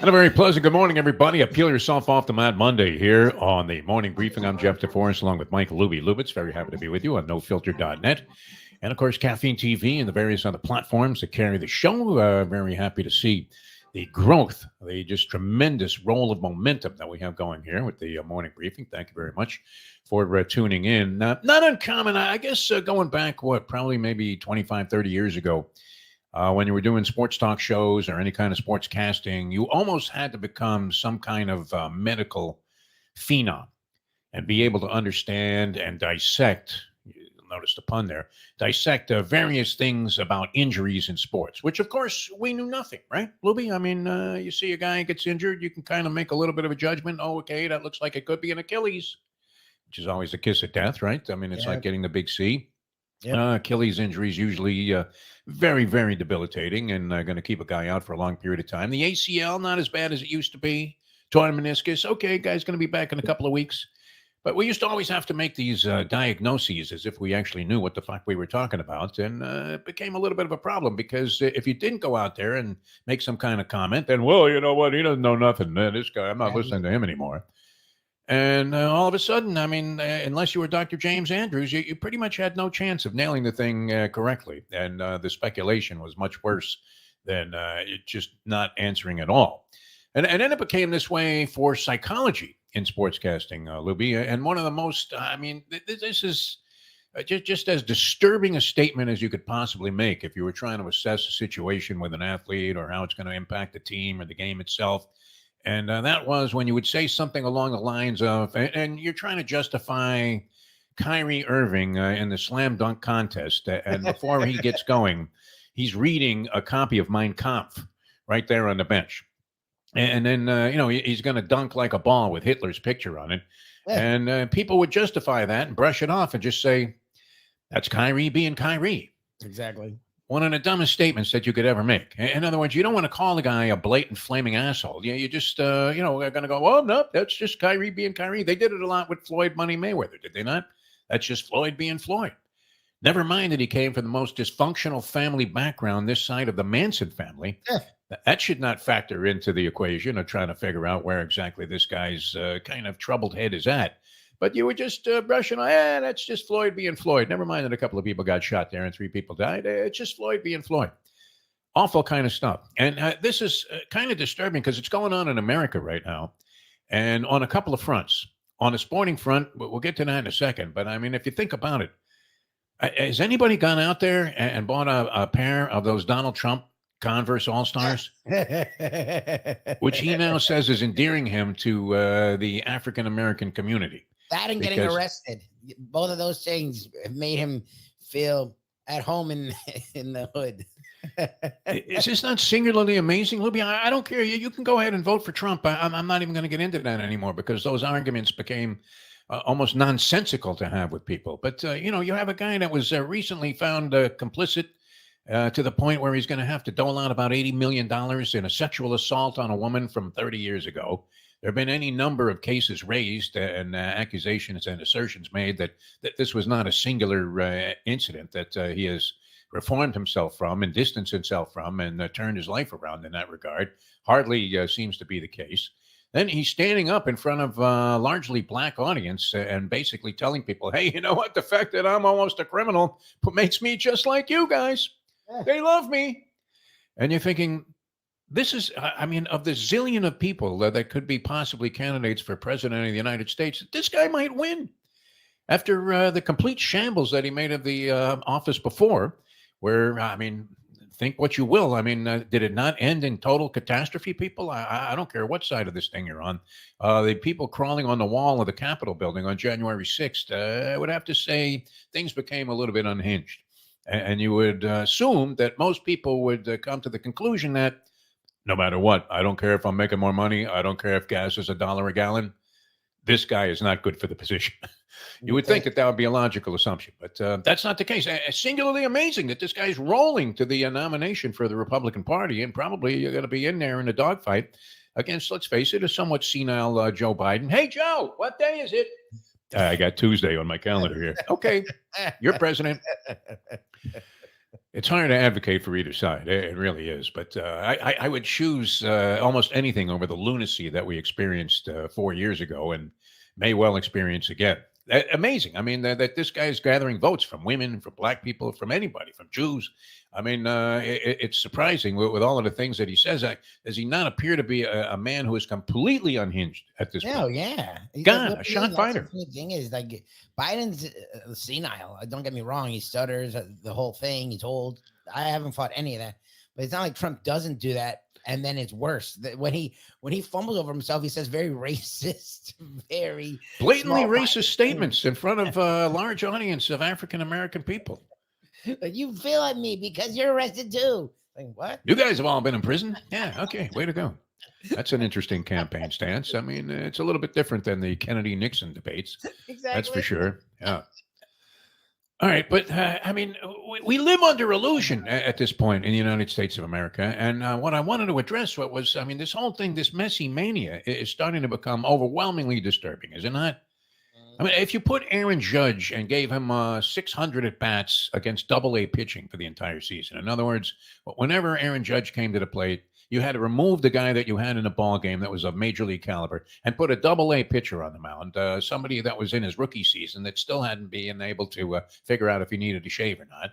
And a very pleasant good morning, everybody. Peel yourself off the mat Monday here on the morning briefing. I'm Jeff DeForest along with Mike Lubie. Lubitz, very happy to be with you on nofilter.net. And of course, Caffeine TV and the various other platforms that carry the show. Very happy to see the growth, the just tremendous roll of momentum that we have going here with the morning briefing. Thank you very much for tuning in. Not uncommon, I guess, going back, probably maybe 25, 30 years ago. When you were doing sports talk shows or any kind of sports casting, you almost had to become some kind of medical phenom and be able to understand and dissect. You'll notice the pun there. Dissect various things about injuries in sports, which of course we knew nothing, right, Luby? I mean, you see a guy gets injured, you can kind of make a little bit of a judgment. Oh, okay, that looks like it could be an Achilles, which is always the kiss of death, right? I mean, it's like getting the big C. Yep. Achilles injuries usually very, very debilitating and going to keep a guy out for a long period of time. The ACL, not as bad as it used to be. Torn meniscus, okay, guy's going to be back in a couple of weeks. But we used to always have to make these diagnoses as if we actually knew what the fuck we were talking about. And it became a little bit of a problem because if you didn't go out there and make some kind of comment, then, well, you know what? He doesn't know nothing. This guy, I'm not listening to him anymore. And all of a sudden, I mean, unless you were Dr. James Andrews, you pretty much had no chance of nailing the thing correctly. And the speculation was much worse than it just not answering at all. And then it became this way for psychology in sportscasting, Lubie. And one of the most, I mean, this is just as disturbing a statement as you could possibly make if you were trying to assess a situation with an athlete or how it's going to impact the team or the game itself. And that was when you would say something along the lines of, and you're trying to justify Kyrie Irving in the slam dunk contest. And before he gets going, he's reading a copy of Mein Kampf right there on the bench. And then, he's going to dunk like a ball with Hitler's picture on it. And people would justify that and brush it off and just say, that's Kyrie being Kyrie. Exactly. One of the dumbest statements that you could ever make. In other words, you don't want to call the guy a blatant flaming asshole. You just, they're going to go, well, no, that's just Kyrie being Kyrie. They did it a lot with Floyd Money Mayweather, did they not? That's just Floyd being Floyd. Never mind that he came from the most dysfunctional family background this side of the Manson family. That should not factor into the equation of trying to figure out where exactly this guy's kind of troubled head is at. But you were just brushing, that's just Floyd being Floyd. Never mind that a couple of people got shot there and 3 people died. It's just Floyd being Floyd. Awful kind of stuff. And this is kind of disturbing because it's going on in America right now. And on a couple of fronts. On a sporting front, we'll get to that in a second. But, I mean, if you think about it, has anybody gone out there and bought a pair of those Donald Trump Converse All-Stars? Which he now says is endearing him to the African-American community. That and getting arrested. Both of those things have made him feel at home in the hood. Is this not singularly amazing, Lubie? I don't care. You can go ahead and vote for Trump. I'm not even going to get into that anymore because those arguments became almost nonsensical to have with people. But, you have a guy that was recently found complicit to the point where he's going to have to dole out about $80 million in a sexual assault on a woman from 30 years ago. There have been any number of cases raised and accusations and assertions made that this was not a singular incident, that he has reformed himself from and distanced himself from and turned his life around in that regard. Hardly seems to be the case. Then he's standing up in front of a largely black audience and basically telling people, hey, you know what? The fact that I'm almost a criminal makes me just like you guys. They love me. And you're thinking, this is, I mean, of the zillion of people that could be possibly candidates for president of the United States, this guy might win. After the complete shambles that he made of the office before, where, I mean, think what you will. I mean, did it not end in total catastrophe, people? I don't care what side of this thing you're on. The people crawling on the wall of the Capitol building on January 6th, I would have to say things became a little bit unhinged. And you would assume that most people would come to the conclusion that no matter what, I don't care if I'm making more money. I don't care if gas is $1 a gallon. This guy is not good for the position. You would think that would be a logical assumption, but that's not the case. Singularly amazing that this guy's rolling to the nomination for the Republican Party, and probably you're going to be in there in a dogfight against, let's face it, a somewhat senile Joe Biden. Hey, Joe, what day is it? I got Tuesday on my calendar here. Okay, you're president. It's hard to advocate for either side. It really is. But I would choose almost anything over the lunacy that we experienced 4 years ago and may well experience again. Amazing. I mean, that this guy is gathering votes from women, from black people, from anybody, from Jews. I mean, it's surprising with all of the things that he says. Does he not appear to be a man who is completely unhinged at this No, point? yeah. God, What a do you shot mean? That's the fighter. funny thing is like Biden's senile. Don't get me wrong. He stutters the whole thing. He's old. I haven't fought any of that, but it's not like Trump doesn't do that. And then it's worse. When he fumbles over himself, he says very racist, very Blatantly small-minded racist things. statements in front of a large audience of African American people. Like, you feel at me because you're arrested too. Like what? You guys have all been in prison? Yeah, okay, way to go. That's an interesting campaign stance. I mean, it's a little bit different than the Kennedy Nixon debates. That's for Exactly. sure. Yeah. All right, but I mean, we live under illusion at this point in the United States of America. And what I wanted to address was, I mean, this whole thing, this messy mania, is starting to become overwhelmingly disturbing, is it not? I mean, if you put Aaron Judge and gave him 600 at bats against Double-A pitching for the entire season, in other words, whenever Aaron Judge came to the plate, you had to remove the guy that you had in a ball game that was of major league caliber and put a Double-A pitcher on the mound, somebody that was in his rookie season that still hadn't been able to figure out if he needed to shave or not.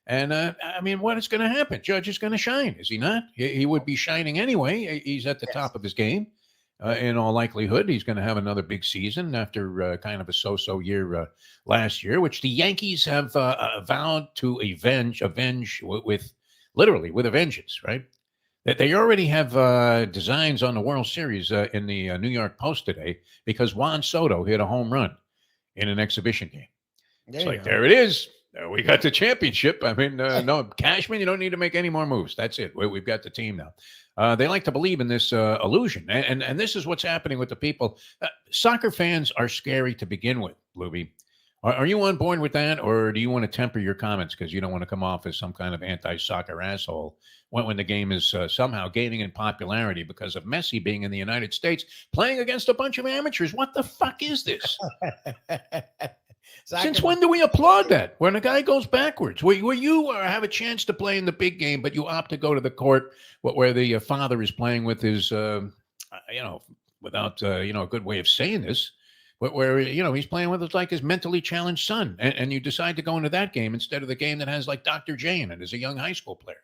And I mean, what is going to happen? Judge is going to shine, is he not? He would be shining anyway. He's at the Yes. top of his game. In all likelihood, he's going to have another big season after kind of a so-so year last year, which the Yankees have vowed to avenge with literally with a vengeance, right? That they already have designs on the World Series in the New York Post today because Juan Soto hit a home run in an exhibition game. There It's you like, go. there it is. We got the championship. I mean, no, Cashman, you don't need to make any more moves. That's it. We've got the team now. They like to believe in this illusion. And this is what's happening with the people. Soccer fans are scary to begin with, Lubie. Are you on board with that? Or do you want to temper your comments because you don't want to come off as some kind of anti-soccer asshole when the game is somehow gaining in popularity because of Messi being in the United States playing against a bunch of amateurs? What the fuck is this? Soccer, Since when do we applaud that? When a guy goes backwards, where you have a chance to play in the big game, but you opt to go to the court where the father is playing with his, without a good way of saying this, where he's playing with his mentally challenged son, and you decide to go into that game instead of the game that has like Dr. J in it as a young high school player.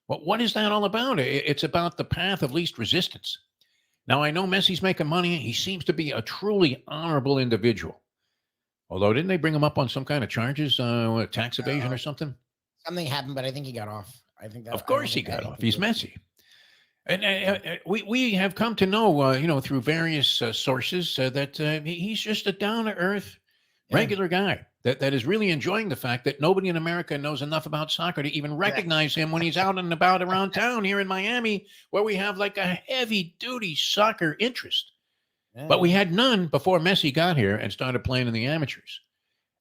Well, what is that all about? It's about the path of least resistance. Now I know Messi's making money; he seems to be a truly honorable individual. Although, didn't they bring him up on some kind of charges, tax evasion or something? something happened, but I think he got off. I think that. Of I don't course he think that got off. anything He's to- messy. And we have come to know, through various sources that he's just a down-to-earth, Yeah. regular guy that is really enjoying the fact that nobody in America knows enough about soccer to even recognize him when he's out and about around town here in Miami, where we have like a heavy-duty soccer interest. But we had none before Messi got here and started playing in the amateurs.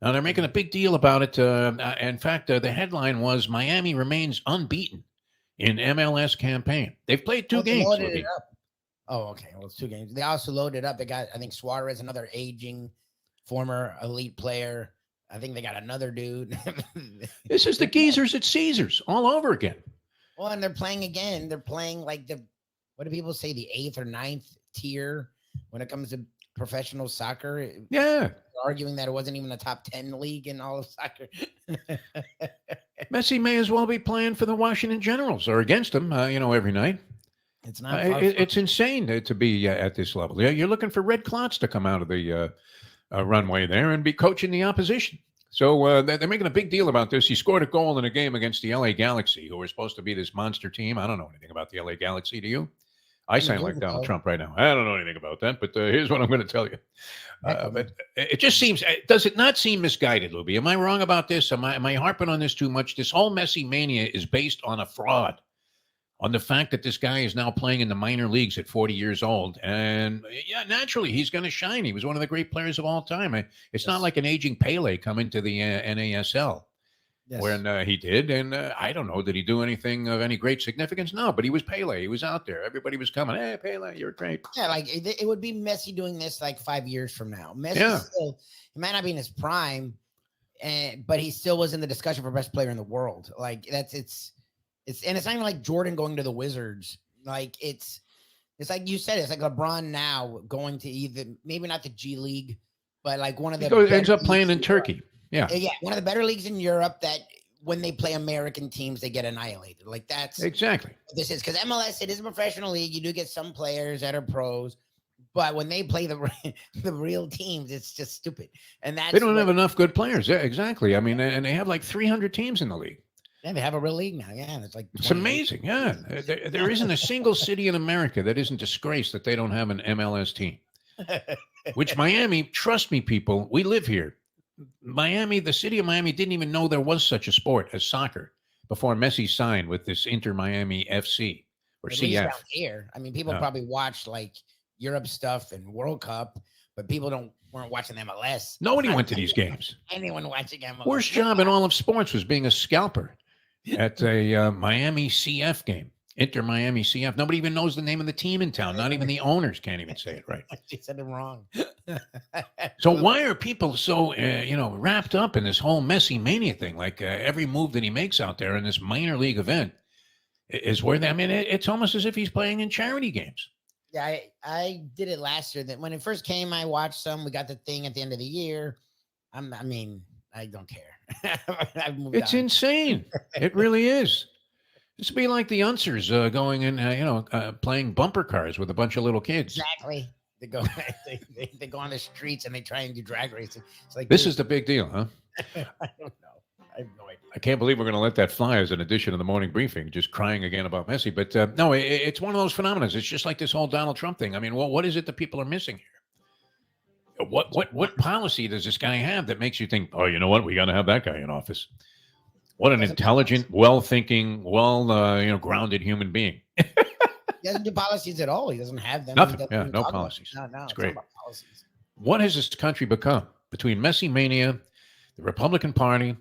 Now they're making a big deal about it. In fact, the headline was Miami remains unbeaten in MLS campaign. They've played two Well, they games. loaded Libby. it up. Oh, okay. Well, it's 2 games. They also loaded up. They got, I think, Suarez, another aging former elite player. I think they got another dude. This is the geezers at Caesars all over again. Well, and they're playing again. They're playing like what do people say, the 8th or 9th tier when it comes to professional soccer. Yeah. Arguing that it wasn't even a top 10 league in all of soccer. Messi may as well be playing for the Washington Generals or against them, every night. It's not far from- It's insane to be at this level. Yeah, you're looking for red clots to come out of the runway there and be coaching the opposition. So they're making a big deal about this. He scored a goal in a game against the LA Galaxy, who were supposed to be this monster team. I don't know anything about the LA Galaxy. Do you? I sound like Donald Trump right now. I don't know anything about that, but here's what I'm going to tell you. But it just seems, does it not seem misguided, Lubie? Am I wrong about this? Am I harping on this too much? This whole Messi mania is based on a fraud, on the fact that this guy is now playing in the minor leagues at 40 years old. And yeah, naturally, he's going to shine. He was one of the great players of all time. It's not like an aging Pele coming to the NASL. Yes. When he did. And I don't know, did he do anything of any great significance? No, but he was Pele. He was out there. Everybody was coming. Hey, Pele, you're great. Yeah, like it would be Messi doing this like 5 years from now. Messi Yeah. still, he might not be in his prime. but he still was in the discussion for best player in the world. Like and it's not even like Jordan going to the Wizards. Like it's like you said, it's like LeBron now going to either maybe not the G League, but like one of the ends up playing in Turkey. Yeah, one of the better leagues in Europe that when they play American teams, they get annihilated. Like that's exactly what this is, because MLS, it is a professional league. You do get some players that are pros, but when they play the real teams, it's just stupid. And that's they don't have enough good players. Yeah, exactly. I mean, and they have like 300 teams in the league. Yeah, they have a real league now. Yeah, and it's like it's amazing. Yeah, there isn't a single city in America that isn't disgraced that they don't have an MLS team. Which Miami, trust me, people, we live here. Miami, the city of Miami didn't even know there was such a sport as soccer before Messi signed with this Inter Miami FC or at CF. least down here, I mean, people probably watch like Europe stuff and World Cup, but people weren't watching MLS. Nobody went to these games. Anyone watching MLS. Worst job in all of sports was being a scalper at a Miami CF game. Inter Miami CF. Nobody even knows the name of the team in town. Not even the owners can't even say it right. She said it wrong. So why are people so, wrapped up in this whole Messi mania thing? Like every move that he makes out there in this minor league event is worth it. I mean, it's almost as if he's playing in charity games. Yeah, I did it last year. That when it first came, I watched some. We got the thing at the end of the year. I don't care. It's insane. It really is. This would be like the Unsers going and, playing bumper cars with a bunch of little kids. Exactly. They go, they go on the streets and they try and do drag racing. It's like, this is the big deal, huh? I don't know. I have no idea. I can't believe we're going to let that fly as an addition of the morning briefing, just crying again about Messi. But no, it's one of those phenomena. It's just like this whole Donald Trump thing. I mean, what is it that people are missing here? What policy does this guy have that makes you think, oh, you know what? We got to have that guy in office. What an intelligent, well-thinking, grounded human being. He doesn't do policies at all. He doesn't have them. Nothing. Yeah, no policies. No, it's great. Not about policies. What has this country become between Messi mania, the Republican Party,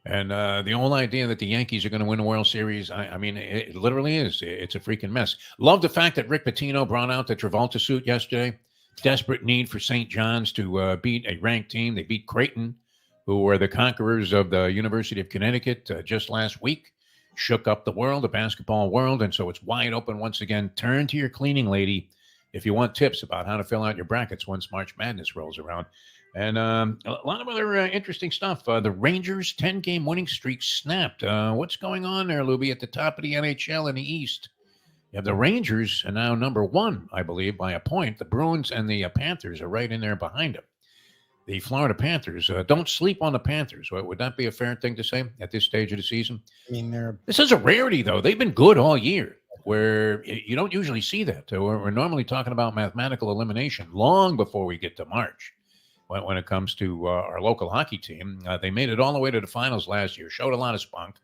and the whole idea that the Yankees are going to win a World Series? I mean, it literally is. It's a freaking mess. Love the fact that Rick Pitino brought out the Travolta suit yesterday. Desperate need for St. John's to beat a ranked team. They beat Creighton, who were the conquerors of the University of Connecticut just last week. Shook up the world, the basketball world, and so it's wide open once again. Turn to your cleaning lady if you want tips about how to fill out your brackets once March Madness rolls around. And a lot of other interesting stuff. The Rangers' 10-game winning streak snapped. What's going on there, Lubie, at the top of the NHL in the East? You have the Rangers are now number one, I believe, by a point. The Bruins and the Panthers are right in there behind them. The Florida Panthers, don't sleep on the Panthers. Would that be a fair thing to say at this stage of the season? I mean, this is a rarity, though. They've been good all year, where you don't usually see that. We're normally talking about mathematical elimination long before we get to March. When it comes to our local hockey team, they made it all the way to the finals last year, showed a lot of spunk,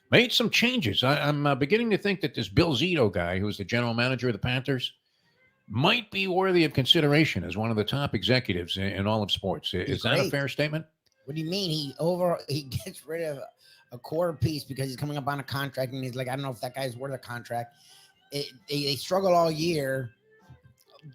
made some changes. I'm beginning to think that this Bill Zito guy, who's the general manager of the Panthers, might be worthy of consideration as one of the top executives in all of sports. Is that a fair statement? What do you mean? He gets rid of a core piece because he's coming up on a contract, and he's like, I don't know if that guy's worth a contract. They struggle all year,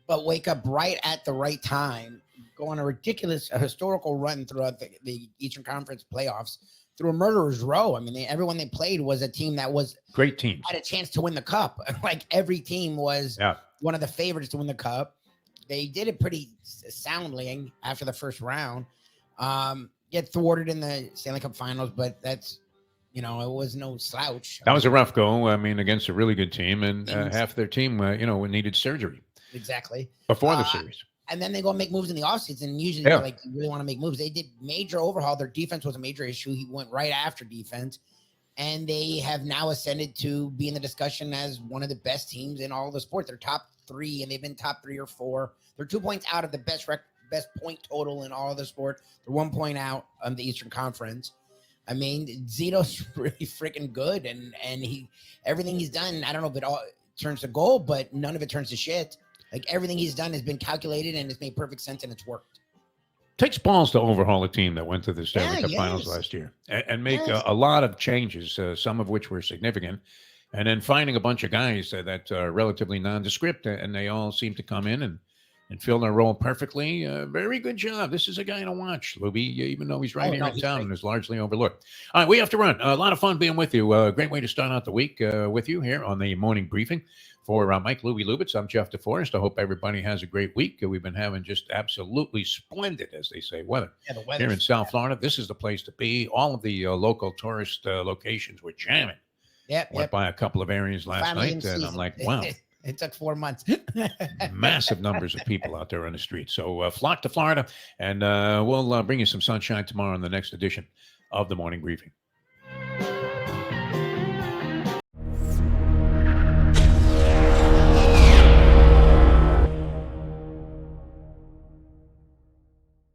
but wake up right at the right time, go on a historical run throughout the Eastern Conference playoffs through a murderer's row. I mean, everyone they played was a team that was great team, had a chance to win the cup. Like every team was one of the favorites to win the cup. They did it pretty soundly after the first round. Get thwarted in the Stanley Cup Finals, but that's, it was no slouch. That was a rough go. I mean, against a really good team, and half their team, needed surgery. Exactly. Before the series. And then they go make moves in the offseason. And usually, you really want to make moves. They did major overhaul. Their defense was a major issue. He went right after defense. And they have now ascended to be in the discussion as one of the best teams in all the sports. They're top 3, and they've been top 3 or 4. They're 2 points out of the best point total in all of the sport. They're 1 point out of the Eastern Conference. I mean, Zito's really freaking good, and everything he's done, I don't know if it all turns to gold, but none of it turns to shit. Like everything he's done has been calculated, and it's made perfect sense, and it's worked. Takes balls to overhaul a team that went to the Stanley Cup Finals last year and make a lot of changes, some of which were significant, and then finding a bunch of guys that are relatively nondescript, and they all seem to come in and and filled our role perfectly. Very good job. This is a guy to watch, Lubie, even though he's right Oh, here no, in he's town great. and is largely overlooked. All right, we have to run. A lot of fun being with you. Great way to start out the week with you here on the morning briefing. For Mike Lubie Lubitz, I'm Jeff DeForest. I hope everybody has a great week. We've been having just absolutely splendid, as they say, weather Yeah, the here weather. in South Florida. This is the place to be. All of the local tourist locations were jamming. Yep. Went by a couple of areas last Finally in night, and I'm season. like, wow, It took 4 months. massive numbers of people out there on the street. So flock to Florida, and we'll bring you some sunshine tomorrow in the next edition of the morning briefing.